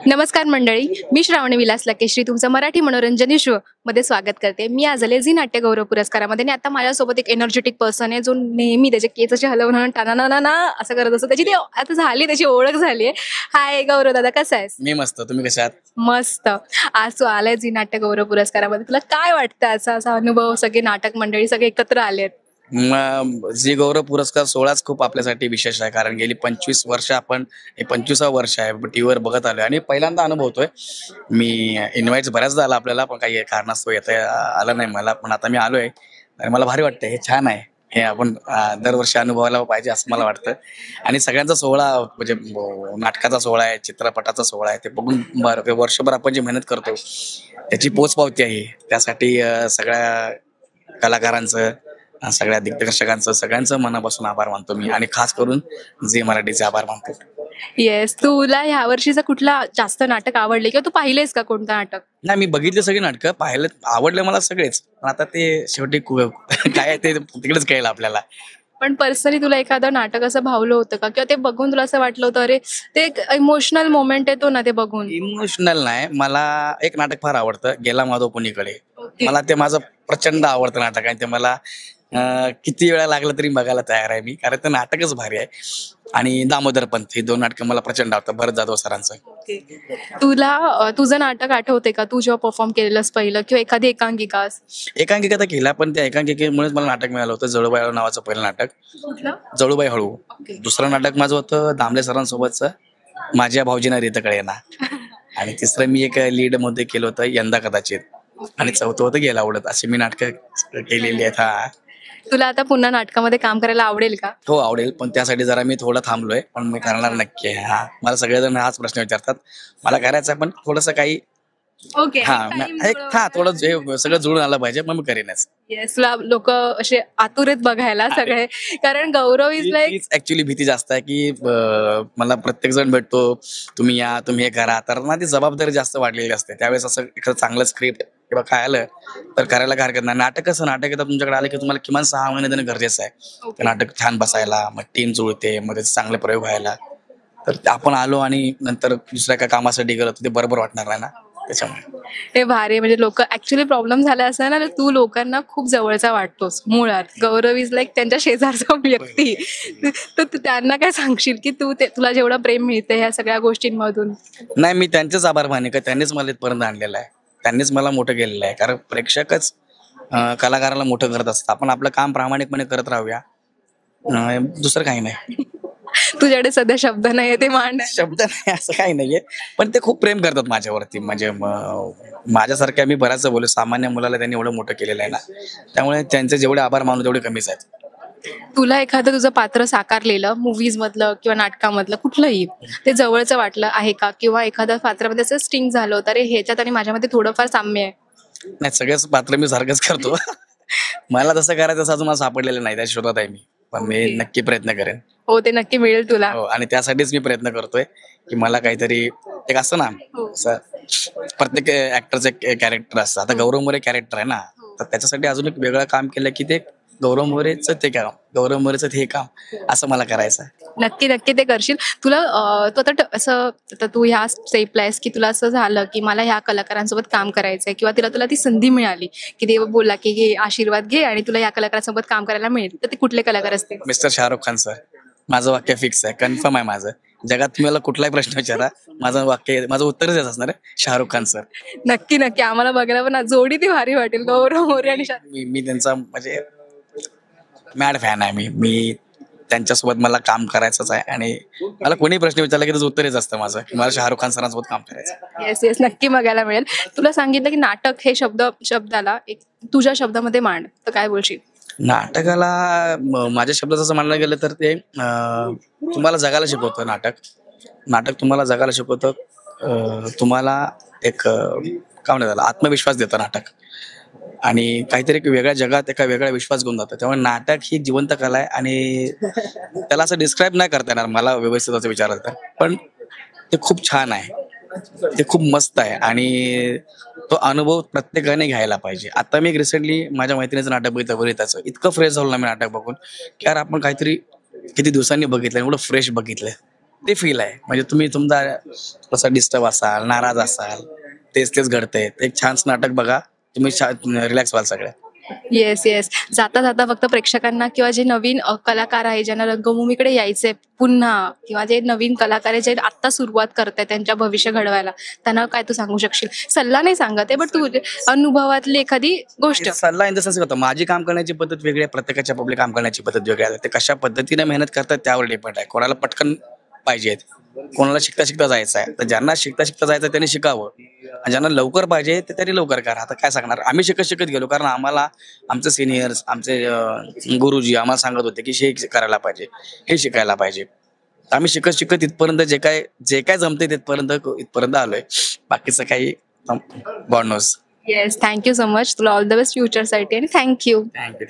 नमस्कार मंडळी, मी श्रावणी विलास लकेश्री तुमचं मराठी मनोरंजन विश्व मध्ये स्वागत करते. मी आज आले झी नाट्य गौरव पुरस्कारामध्ये आणि आता माझ्यासोबत एक एनर्जेटिक पर्सन आहे जो नेहमी त्याचे केस असे हलवून टाना असं करत असतो. त्याची ती आता झाली, त्याची ओळख झाली आहे. हाय गौरव दादा, कसा आहेस? मी मस्त, तुम्ही कशा आहात? मस्त. आज तू आलाय झी नाट्य गौरव पुरस्कारामध्ये, तुला काय वाटतं असा अनुभव? सगळे नाटक मंडळी सगळे एकत्र आलेत. झी गौरव पुरस्कार सोहळाच खूप आपल्यासाठी विशेष आहे, कारण गेली 25 वर्ष आपण, हे 25वा वर्ष आहे, टीव्हीवर बघत आलोय आणि पहिल्यांदा अनुभवतोय. मी इन्व्हाइट बऱ्याचदा आला आपल्याला, पण काही कारणास्तव आलं नाही मला, पण आता मी आलोय आणि मला भारी वाटतंय. हे छान आहे, हे आपण दरवर्षी अनुभवायला पाहिजे असं मला वाटतं. आणि सगळ्यांचा सोहळा म्हणजे नाटकाचा सोहळा आहे, चित्रपटाचा सोहळा आहे, ते बघून वर्षभर आपण जी मेहनत करतो त्याची पोचपावती आहे. त्यासाठी सगळ्या कलाकारांचं, सगळ्या दिग्दर्शकांचं, सगळ्यांचं मनापासून आभार मानतो मी, आणि खास करून झी मराठीचे आभार मानतो. येस, तुला ह्या वर्षीचं कुठला जास्त नाटक आवडले किंवा तू पाहिलेस का कोणतं नाटक? नाही, मी बघितले सगळी नाटकं, पाहिलं, आवडले मला सगळेच, पण आता ते शेवटी काय आहे ते तिकडेच कळेल आपल्याला. पण पर्सनली तुला एखादं नाटक असं भावलं होतं का, किंवा ते बघून तुला असं वाटलं होतं अरे ते एक इमोशनल मोमेंट येतो ना ते बघून? इमोशनल नाही, मला एक नाटक फार आवडतं, गेला माधव पुणेकडे. मला ते माझं प्रचंड आवडतं नाटक आहे. ते मला किती वेळा लागला तरी बघायला तयार आहे मी, कारण ते नाटकच भारी आहे. आणि दामोदर पंत, ही दोन नाटकं मला प्रचंड आवडतात, भरत जाधव सरांचं. तुला तुझं नाटक आठवते का, तू जेव्हा परफॉर्म केलेलंस पहिलं, किंवा एखादी एकांकिका? एकांकिका तर केला, पण त्या एकांकिकेमुळेच मला नाटक मिळालं होतं. जळूबाई हळू नावाचं पहिलं नाटक. जळूबाई हळू. दुसरं नाटक माझं होतं दामले सरांसोबतचं, माझ्या भाऊजींना रीत कळेना. आणि तिसरं मी एक लीड मध्ये केलं होतं, यंदा कदाचित. आणि चौथं होतं गेला आवडत. अशी मी नाटकं केलेली आहेत. हा, तुला आता पुन्हा नाटकामध्ये काम करायला आवडेल का? हो, आवडेल, पण त्यासाठी जरा मी थोडं थांबलोय, पण मी करणार नक्की. हा, मला सगळेजण हाच प्रश्न विचारतात, मला करायचं आहे, पण थोडंसं काही ओके, थोडं जे सगळं जुळून आलं पाहिजे, मग मी करेनच. येस, तुला लोक असे आतुरेत बघायला सगळे, कारण गौरव इज लाईक, ऍक्च्युली भीती जास्त आहे की मला प्रत्येक जण भेटतो, तुम्ही या, तुम्ही हे करा, तर ना ती जबाबदारी जास्त वाढलेली असते. त्यावेळेस असं एखादं चांगलं स्क्रिप्ट किंवा काय आलं तर करायला काय हरकत नाही. नाटक कसं, नाटक येतं तुमच्याकडे आलं की तुम्हाला किमान 6 महिने देणं गरजेचं आहे. ते नाटक छान बसायला, मग टीम जुळते, मग त्याचे चांगले प्रयोग व्हायला. तर आपण आलो आणि नंतर दुसऱ्या एका कामासाठी गेलो तर ते बरोबर वाटणार नाही ना, त्याच्यामुळे. हे भारी. म्हणजे लोक ऍक्च्युली प्रॉब्लेम झाला असं ना, तू लोकांना खूप जवळचा वाटतोस मुळात. गौरव इज लाईक त्यांच्या शेजारचा व्यक्ती. तर त्यांना काय सांगशील की तुला जेवढं प्रेम मिळते ह्या सगळ्या गोष्टींमधून? नाही, मी त्यांचेच आभार माने का त्यांनीच मला इथपर्यंत आणलेलं आहे, त्यांनीच मला मोठं केलेलं आहे. कारण प्रेक्षकच कलाकाराला मोठं करत असतात. आपण आपलं काम प्रामाणिकपणे करत राहूया, दुसरं काही नाही. तुझ्याकडे सध्या शब्द नाही ते मांड. शब्द नाही असं काही नाहीये, पण ते खूप प्रेम करतात माझ्यावरती. म्हणजे माझ्यासारख्या, मी बऱ्याच बोलू, सामान्य मुलाला त्यांनी एवढं मोठं केलेलं आहे ना, त्यामुळे त्यांचे जेवढे आभार मानू तेवढे कमीच आहेत. तुला एखादं तुझं पात्र साकारलेलं मूवीज मधलं किंवा नाटकामधलं कुठलंही ते जवळचं वाटलं आहे का, किंवा एखाद्या पात्रामध्ये असं स्टिंग झालं होतं अरे ह्याच्यात आणि माझ्यामध्ये थोडंफार साम्य आहे? नाही, सगळेच पात्र मी सारखंच करतो. मला तसं करायचं असं अजून मला सापडलेलं नाही, त्या शोधात आहे मी, पण मी नक्की प्रयत्न करेन. हो, ते नक्की मिळेल तुला. हो, आणि त्यासाठीच मी प्रयत्न करतोय की मला काहीतरी एक असतं ना, असं प्रत्येक ऍक्टरचं एक कॅरेक्टर असतं. आता गौरव मोरे कॅरेक्टर आहे ना, तर त्याच्यासाठी अजून एक वेगळं काम केलं की ते गौरव मोरेचं ते काम, गौरव मोरेचं हे काम, असं मला करायचं आहे. नक्की नक्की ते करशील. तुला तू आता असं, आता तू ह्या स्टेपला आहेस की तुला असं झालं की मला ह्या कलाकारांसोबत काम करायचंय, किंवा तुला ती संधी मिळाली की देव बोलला की घे आशीर्वाद घे आणि तुला या कलाकारांसोबत काम करायला मिळेल, तर ते कुठले कलाकार असतील? Mister Shahrukh Khan sir. माझं वाक्य फिक्स आहे, कन्फर्म आहे माझं. जगात तुम्ही मला कुठलाही प्रश्न विचारा, माझं उत्तरच असणार आहे, शाहरुख खान सर. नक्की नक्की, आम्हाला बघायला पण जोडी ती भारी वाटेल, गौरव मोरे आणि मी त्यांचा म्हणजे मॅड फॅन आहे. मी त्यांच्यासोबत मला काम करायचंच आहे, आणि मला कोणी प्रश्न विचारला की त्याचं उत्तरच असतं माझं की मला शाहरुख खान सरांसोबत काम करायचं. येस येस, नक्की बघायला मिळेल. तुला सांगितलं की नाटक हे शब्दाला एक तुझ्या शब्दामध्ये मांड, तर काय बोलशील? नाटकाला माझ्या शब्दात असं मानलं गेलं तर ते तुम्हाला जगायला शिकवतं. नाटक तुम्हाला जगायला शिकवतं, तुम्हाला एक काय म्हणतात त्याला, आत्मविश्वास देतं नाटक, आणि काहीतरी एक वेगळ्या जगात एका वेगळा विश्वास घेऊन जातं. त्यामुळे नाटक ही जिवंत कला आहे, आणि त्याला असं डिस्क्राईब नाही करता येणार मला व्यवस्थित असं विचारलं तर, पण ते खूप छान आहे, ते खूप मस्त आहे, आणि तो अनुभव प्रत्येकाने घ्यायला पाहिजे. आता मी रिसेंटली माझ्या मैत्रिणीचं नाटक बघितलं, वरिताचं. इतकं फ्रेश झालं ना मी नाटक बघून की यार आपण काहीतरी किती दिवसांनी बघितलं, एवढं फ्रेश बघितलं. ते फील आहे. म्हणजे तुम्ही तुमचा कसं डिस्टर्ब असाल, नाराज असाल, तेच घडतंय, एक छानच नाटक बघा, तुम्ही रिलॅक्स व्हाल सगळे. Yes yes. जाता जाता फक्त प्रेक्षकांना किंवा जे नवीन कलाकार आहे ज्यांना रंगभूमीकडे यायचंय पुन्हा, किंवा जे नवीन कलाकार आहे जे आता सुरुवात करताय त्यांच्या भविष्य घडवायला, त्यांना काय तू सांगू शकशील? सल्ला नाही सांगत आहे, बट तू अनुभवातली एखादी गोष्ट. सल्ला इन द सेन्स होतं, माझी काम करण्याची पद्धत वेगळी आहे, प्रत्येकाच्या पब्लिक काम करण्याची पद्धत वेगळी आहे. ते कशा पद्धतीने मेहनत करतात त्यावर डिपेंड आहे. कोणाला पटकन पाहिजेत, कोणाला शिकता शिकता जायचं आहे. तर ज्यांना शिकता शिकता जायचं त्यांनी शिकावं, आणि ज्यांना लवकर पाहिजे ते त्यांनी लवकर करा. आता काय सांगणार, आम्ही शिकत शिकत गेलो, कारण आम्हाला आमचे सिनियर्स, आमचे गुरुजी आम्हाला सांगत होते की हे करायला पाहिजे, हे शिकायला पाहिजे. आम्ही शिकत शिकत इथपर्यंत जे काय जमते इथपर्यंत आलोय. बाकीचं काही God knows. Yes, thank you so much. तुला ऑल द बेस्ट फ्युचरसाठी आणि थँक्यू. थँक्यू.